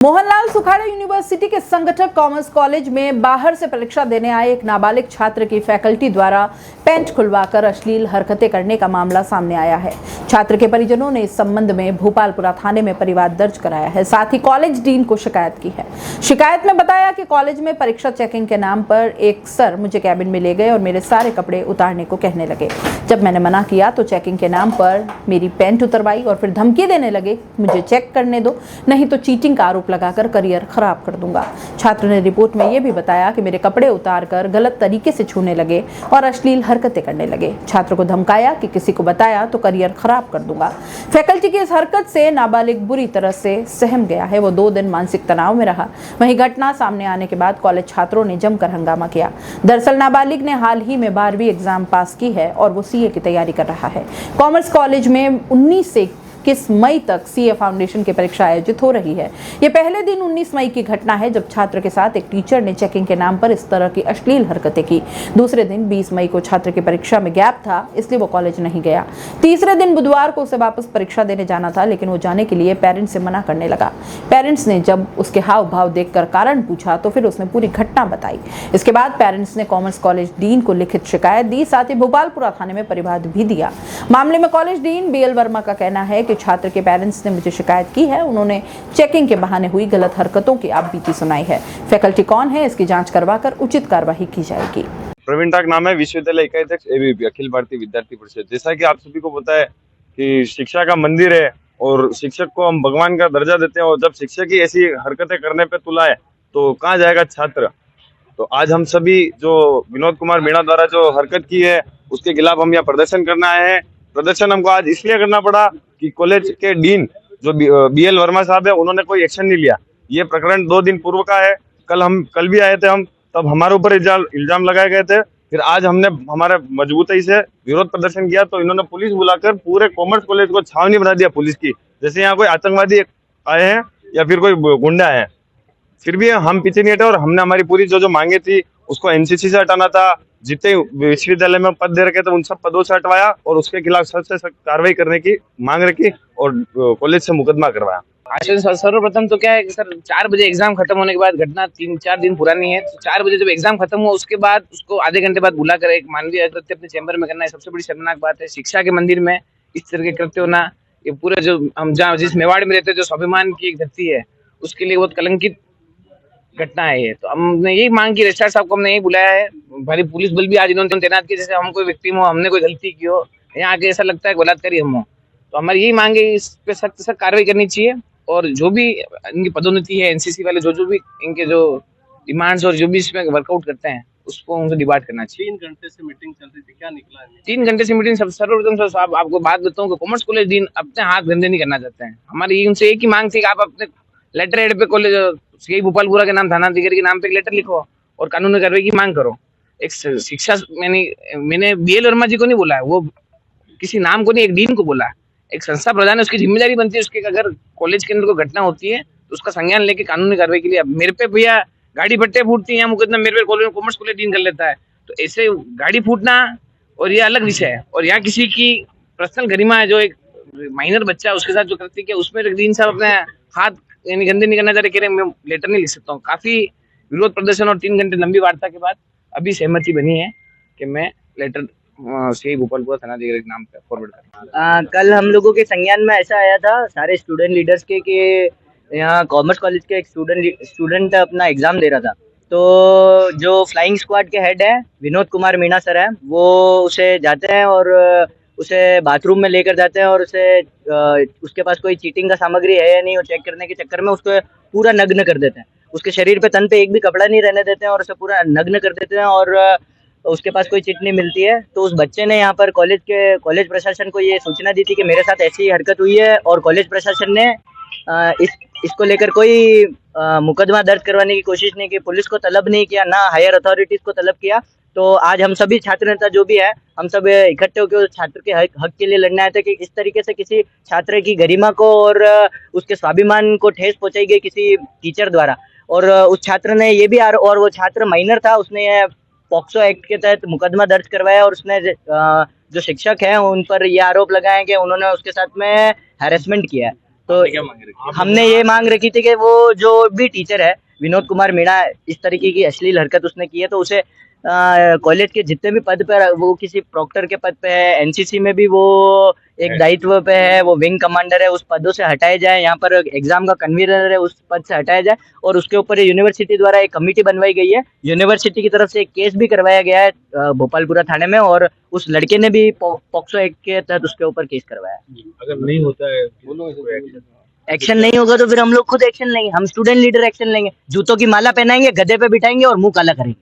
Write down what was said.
Mohanlal सुखाड़ा university के संगठक commerce college में बाहर से परीक्षा देने आए एक नाबालिग छात्र की फैकल्टी द्वारा पैंट खुलवाकर अश्लील हरकतें करने का मामला सामने आया है। छात्र के परिजनों ने इस संबंध में भोपालपुरा थाने में परिवाद दर्ज कराया है, साथ ही कॉलेज डीन को शिकायत की है। शिकायत में बताया कि कॉलेज में परीक्षा चेकिंग के नाम पर एक सर मुझे कैबिन में ले गए और मेरे सारे कपड़े उतारने को कहने लगे। जब मैंने मना किया तो चेकिंग के नाम पर मेरी पैंट उतरवाई और फिर धमकी देने लगे, मुझे चेक करने दो, नहीं तो चीटिंग का आरोप लगाकर करियर खराब कर दूंगा। छात्र ने रिपोर्ट में यह भी बताया कि मेरे कपड़े उतारकर गलत तरीके से छूने लगे और अश्लील हरकतें करने लगे। छात्र को धमकाया कि किसी को बताया तो करियर खराब कर दूंगा। फैकल्टी की इस हरकत से नाबालिग बुरी तरह से सहम गया है। वो 2 दिन मानसिक तनाव में रहा। वहीं घटना सामने आने के बाद कॉलेज छात्रों ने जमकर हंगामा किया। दरअसल नाबालिग ने हाल ही में 12वीं एग्जाम पास की है और वो सीए की तैयारी कर रहा है। कॉमर्स कॉलेज में 19 से 21 मई तक सीए फाउंडेशन की परीक्षा आयोजित हो रही है। ये पहले दिन 19 मई की घटना है जब छात्र के साथ एक टीचर ने चेकिंग के नाम पर इस तरह की अश्लील हरकतें की। दूसरे दिन 20 मई को छात्र की परीक्षा में गैप था, इसलिए वो कॉलेज नहीं गया। तीसरे दिन बुधवार को उसे वापस परीक्षा देने जाना था, लेकिन वो जाने के लिए पेरेंट्स से मना करने लगा। पेरेंट्स ने जब उसके हाव भाव देखकर कारण पूछा तो फिर उसने पूरी घटना बताई। इसके बाद पेरेंट्स ने कॉमर्स कॉलेज डीन को लिखित शिकायत दी, साथ ही भोपालपुरा थाने में परिवाद भी दिया। मामले में कॉलेज डीन बीएल वर्मा का कहना है कि छात्र के पेरेंट्स ने मुझे शिकायत की है, उन्होंने चेकिंग के बहाने हुई गलत हरकतों की आप बीती सुनाई है। फैकल्टी कौन है, इसकी जांच करवाकर उचित कार्रवाई की जाएगी। प्रवीण टाक नाम है, विश्वविद्यालय इकाई अध्यक्ष एबीवीपी अखिल भारतीय विद्यार्थी परिषद। जैसा कि आप सभी को पता है कि शिक्षा का मंदिर है और शिक्षक को हम भगवान का दर्जा देते हैं, और जब शिक्षक ही ऐसी हरकतें करने पे तुला है तो कहाँ जाएगा छात्र। तो आज हम सभी जो विनोद कुमार मीणा द्वारा जो हरकत की है उसके खिलाफ हम यहाँ प्रदर्शन करना आए हैं। प्रदर्शन हमको आज इसलिए करना पड़ा कि कॉलेज के डीन जो बीएल वर्मा साहब है उन्होंने कोई एक्शन नहीं लिया। ये प्रकरण 2 दिन पूर्व का है। कल भी आए थे हम, तब हमारे ऊपर इल्जाम लगाए गए थे। फिर आज हमने हमारे मजबूती से विरोध प्रदर्शन किया तो इन्होंने पुलिस बुलाकर पूरे कॉमर्स कॉलेज को छावनी बना दिया पुलिस की, जैसे यहाँ कोई आतंकवादी आए हैं या फिर कोई गुंडा आए हैं। फिर भी हम पीछे नहीं हटे और हमने हमारी पूरी जो मांगे थी उसको एनसीसी से हटाना था। जितने विश्वविद्यालय में पद दे रखे थे उन सब पदों से हटवाया और उसके खिलाफ सख्त से सख्त कार्रवाई करने की मांग रखी और कॉलेज से मुकदमा करवाया। सर्वप्रथम तो क्या है कि सर 4 बजे एग्जाम खत्म होने के बाद, घटना 3-4 दिन पुरानी है, तो 4 बजे जब एग्जाम खत्म हुआ उसके बाद उसको आधे घंटे बाद बुलाकर एक मानवीय कृत्य अपने चैम्बर में करना है सबसे बड़ी शर्मनाक बात है। शिक्षा के मंदिर में इस तरह के कृत्य होना, ये पूरे जो हम जहाँ जिस मेवाड़ में रहते हैं, जो स्वाभिमान की एक धरती है, उसके लिए बहुत कलंकित घटना है ये। तो हमने यही मांग की, रजिस्ट्रार साहब को हमने यही बुलाया है। भारी पुलिस बल भी आज इन्होंने तैनात किया, जैसे हम कोई व्यक्ति हो, हमने कोई गलती की हो, यहाँ आके ऐसा लगता है बलात्कारी हम हो। तो हमारी यही मांग है, इस पे सख्त सख्त कार्रवाई करनी चाहिए और जो भी इनकी पदोन्नति है, एनसीसी वाले जो भी इनके जो डिमांड्स और जो भी इसमें वर्कआउट करते हैं उसको उनको डिबाट करना चाहिए। 3 घंटे से मीटिंग चल रही थी, क्या निकला? 3 घंटे से मीटिंग सर्वप्रथम साहब आपको बात बताऊं कि कॉमर्स कॉलेज डीन अपने हाथ गंदे नहीं करना चाहते हैं। हमारी उनसे एक ही मांग थी कि आप अपने लेटर हेड पे कॉलेज यही भोपालपुरा के नाम थानाधिकारी के नाम पे एक लेटर लिखो और कानूनी कार्रवाई की मांग करो। एक शिक्षा मैंने बीएल वर्मा जी को नहीं बोला है, वो किसी नाम को नहीं, एक डीन को बोला है। एक संस्था प्रधान है, उसकी जिम्मेदारी बनती है उसके, अगर कॉलेज के अंदर कोई घटना होती है तो उसका संज्ञान लेके कानूनी कार्रवाई के लिए। मेरे पे भैया गाड़ी भट्टे फूटती है, मुकदमा मेरे पे कॉमर्स कॉलेज डीन कर लेता है, तो ऐसे गाड़ी फूटना और ये अलग विषय है। और यहाँ किसी की पर्सनल गरिमा है, जो एक माइनर बच्चा है उसके साथ जो करती है उसमें डीन साहब अपने हाथ यानी गंदे नहीं करना चाह रहे, कह रहे मैं लेटर नहीं लिख सकता हूँ। काफी विरोध प्रदर्शन और 3 घंटे लंबी वार्ता के बाद अभी सहमति बनी है कि मैं लेटर से भोपालपुरा थानाधिकारी के नाम पे फॉरवर्ड करूँ। कल हम लोगों के संज्ञान में ऐसा आया था सारे स्टूडेंट लीडर्स के कि यहाँ कॉमर्स कॉलेज के एक स्टूडेंट अपना एग्जाम दे रहा था, तो जो फ्लाइंग स्क्वाड के हेड है विनोद कुमार मीणा सर है, वो उसे जाते हैं और उसे बाथरूम में लेकर जाते हैं और उसके पास कोई चीटिंग का सामग्री है या नहीं वो चेक करने के चक्कर में उसको पूरा नग्न कर देते हैं। उसके शरीर पे, तन पे एक भी कपड़ा नहीं रहने देते हैं और उसे पूरा नग्न कर देते हैं और उसके पास कोई चिट नहीं मिलती है। तो उस बच्चे ने यहाँ पर कॉलेज प्रशासन को ये सूचना दी थी कि मेरे साथ ऐसी हरकत हुई है, और कॉलेज प्रशासन ने इसको लेकर कोई मुकदमा दर्ज करवाने की कोशिश नहीं की, पुलिस को तलब नहीं किया, ना हायर अथॉरिटीज को तलब किया। तो आज हम सभी छात्र नेता जो भी है, हम सब इकट्ठे होकर छात्र के हक के लिए लड़ने आए थे कि इस तरीके से किसी छात्र की गरिमा को और उसके स्वाभिमान को ठेस पहुंचाई गई किसी टीचर द्वारा। और उस छात्र ने ये भी और वो छात्र माइनर था, उसने पॉक्सो एक्ट के तहत मुकदमा दर्ज करवाया और उसने जो शिक्षक हैं उन पर ये आरोप लगाए कि उन्होंने उसके साथ में हैरेसमेंट किया है। तो क्या मांग रहे हमने ये मांग रखी थी कि वो जो भी टीचर है विनोद कुमार मीणा, इस तरीके की अश्लील हरकत उसने की है तो उसे कॉलेज के जितने भी पद पे, वो किसी प्रॉक्टर के पद पे है, एनसीसी में भी वो एक दायित्व पे है, वो विंग कमांडर है, उस पदों से हटाए जाए, यहाँ पर एग्जाम का कन्वीनर है उस पद से हटाया जाए और उसके ऊपर यूनिवर्सिटी द्वारा एक कमेटी बनवाई गई है। यूनिवर्सिटी की तरफ से एक केस भी करवाया गया है भोपालपुरा थाने में और उस लड़के ने भी पॉक्सो एक्ट के तहत उसके ऊपर केस करवाया है। अगर नहीं होता है एक्शन नहीं होगा तो फिर हम लोग खुद एक्शन लेंगे, हम स्टूडेंट लीडर एक्शन लेंगे, जूतों की माला पहनाएंगे, गधे पे बिठाएंगे और मुंह काला करेंगे।